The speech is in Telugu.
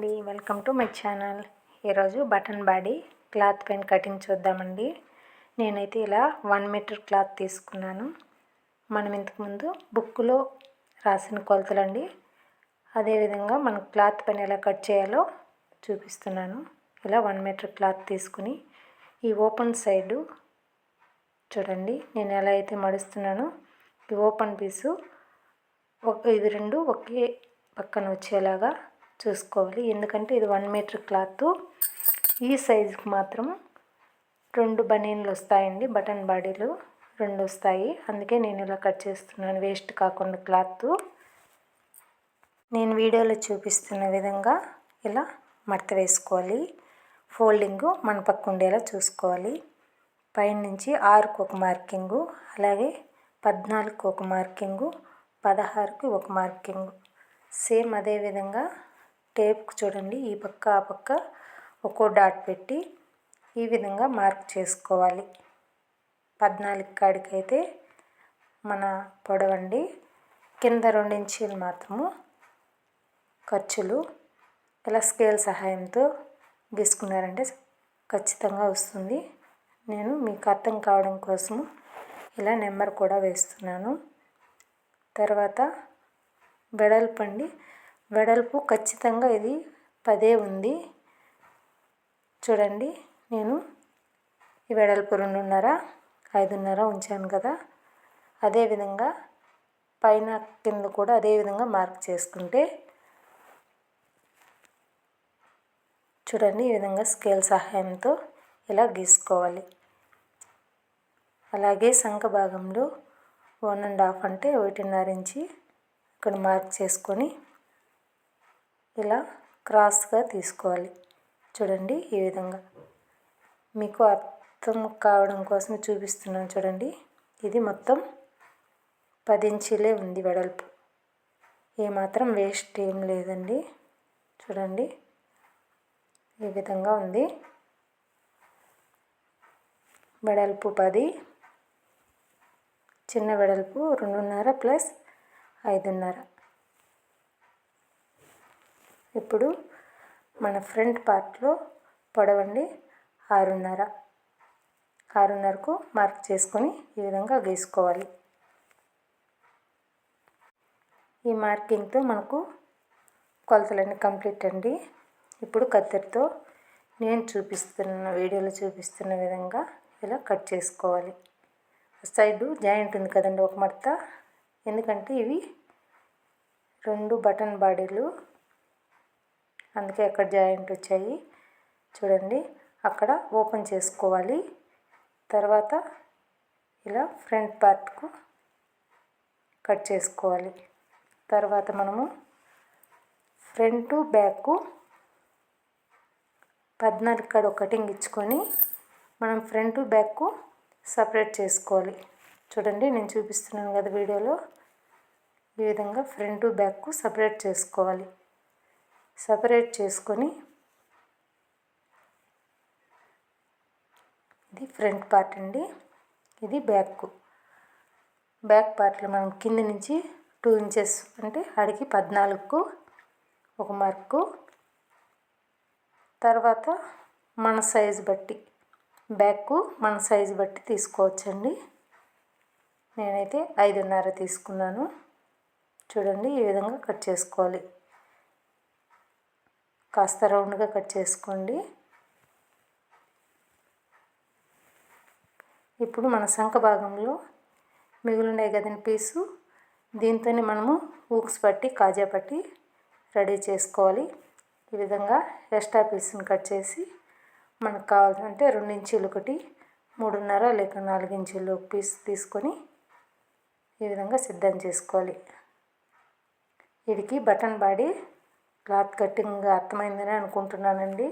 అండి, వెల్కమ్ టు మై ఛానల్. ఈరోజు button body cloth pen cutting చూద్దామండి. నేనైతే ఇలా 1 మీటర్ క్లాత్ తీసుకున్నాను. మనం ఇంతకుముందు బుక్లో రాసిన కొలతలండి. అదేవిధంగా మనం క్లాత్ పెన్ ఎలా కట్ చేయాలో చూపిస్తున్నాను. ఇలా 1 మీటర్ క్లాత్ తీసుకుని ఈ ఓపెన్ సైడు చూడండి, నేను ఎలా అయితే మడుస్తున్నానో ఈ ఓపెన్ పీసు ఇది రెండు ఒకే పక్కన వచ్చేలాగా చూసుకోవాలి. ఎందుకంటే ఇది 1 మీటర్ క్లాత్. ఈ సైజుకి మాత్రం 2 బనీన్లు వస్తాయండి. బటన్ బాడీలు 2 వస్తాయి. అందుకే నేను ఇలా కట్ చేస్తున్నాను, వేస్ట్ కాకుండా క్లాత్. నేను వీడియోలో చూపిస్తున్న విధంగా ఇలా మడత వేసుకోవాలి. ఫోల్డింగు మన పక్క ఉండేలా చూసుకోవాలి. పైన నుంచి 6కు ఒక మార్కింగు, అలాగే 14కు ఒక మార్కింగు, 16కి ఒక మార్కింగు. సేమ్ అదే విధంగా టేప్కు చూడండి, ఈ పక్క ఆ పక్క ఒక్కో డాట్ పెట్టి ఈ విధంగా మార్క్ చేసుకోవాలి. 14 కాడికైతే మన పొడవండి. కింద 2 ఇంచీలు మాత్రము ఖర్చులు. ఇలా స్కేల్ సహాయంతో గీసుకున్నారంటే ఖచ్చితంగా వస్తుంది. నేను మీకు అర్థం కావడం కోసము ఇలా నెంబర్ కూడా వేస్తున్నాను. తర్వాత వెడల్పు అండి. వెడల్పు ఖచ్చితంగా ఇది 10 ఉంది. చూడండి, నేను ఈ వెడల్పు 2.5, 5.5 ఉంచాను కదా. అదేవిధంగా పైన కింద కూడా అదేవిధంగా మార్క్ చేసుకుంటే చూడండి, ఈ విధంగా స్కేల్ సహాయంతో ఇలా గీసుకోవాలి. అలాగే సంఖ భాగంలో 1.5 అంటే 1.5 ఇంచి ఇక్కడ మార్క్ చేసుకొని ఇలా క్రాస్గా తీసుకోవాలి. చూడండి, ఈ విధంగా మీకు అర్థం కావడం కోసం చూపిస్తున్నాను. చూడండి, ఇది మొత్తం 10 ఇంచీలే ఉంది వెడల్పు. ఏమాత్రం వేస్ట్ ఏం లేదండి. చూడండి, ఈ విధంగా ఉంది. వెడల్పు 10, చిన్న వెడల్పు 2.5 ప్లస్ 5.5. ఇప్పుడు మన ఫ్రంట్ పార్ట్లో పొడవండి 6.5. 6.5కు మార్క్ చేసుకొని ఈ విధంగా గీసుకోవాలి. ఈ మార్కింగ్తో మనకు కొలతలన్నీ కంప్లీట్ అండి. ఇప్పుడు కత్తెరతో నేను వీడియోలో చూపిస్తున్న విధంగా ఇలా కట్ చేసుకోవాలి. సైడు జాయింట్ ఉంది కదండి, ఒక మడత. ఎందుకంటే ఇవి 2 బటన్ బాడీలు, అందుకే అక్కడ జాయింట్ వచ్చాయి. చూడండి, అక్కడ ఓపెన్ చేసుకోవాలి. తర్వాత ఇలా ఫ్రంట్ పార్ట్కు కట్ చేసుకోవాలి. తర్వాత మనము ఫ్రంట్ బ్యాక్ 14 కాడ కటింగ్ ఇచ్చుకొని మనం ఫ్రంట్ బ్యాక్ సపరేట్ చేసుకోవాలి. చూడండి, నేను చూపిస్తున్నాను కదా వీడియోలో, ఈ విధంగా ఫ్రంట్ బ్యాక్ సపరేట్ చేసుకోవాలి. సపరేట్ చేసుకొని ఇది ఫ్రంట్ పార్ట్ అండి, ఇది బ్యాక్ పార్ట్లో మనం కింద నుంచి 2 ఇంచెస్ అంటే ఆడికి 14కు ఒక మార్కు. తర్వాత మన సైజు బట్టి బ్యాక్ మన సైజు బట్టి తీసుకోవచ్చండి. నేనైతే 5.5 తీసుకున్నాను. చూడండి, ఈ విధంగా కట్ చేసుకోవాలి. కాస్త రౌండ్గా కట్ చేసుకోండి. ఇప్పుడు మన సంఖ భాగంలో మిగిలిన గదిన పీసు, దీంతోనే మనము హూక్స్ పట్టి కాజా పట్టి రెడీ చేసుకోవాలి. ఈ విధంగా ఎక్స్ట్రా పీస్ని కట్ చేసి మనకు కావాలంటే 2 ఇంచీలు ఒకటి, 3.5 లేక 4 ఇంచీలు ఒక పీస్ తీసుకొని ఈ విధంగా సిద్ధం చేసుకోవాలి. వీడికి బటన్ బాడీ క్లాత్ కటింగ్ అర్థమైందని అనుకుంటున్నానండి.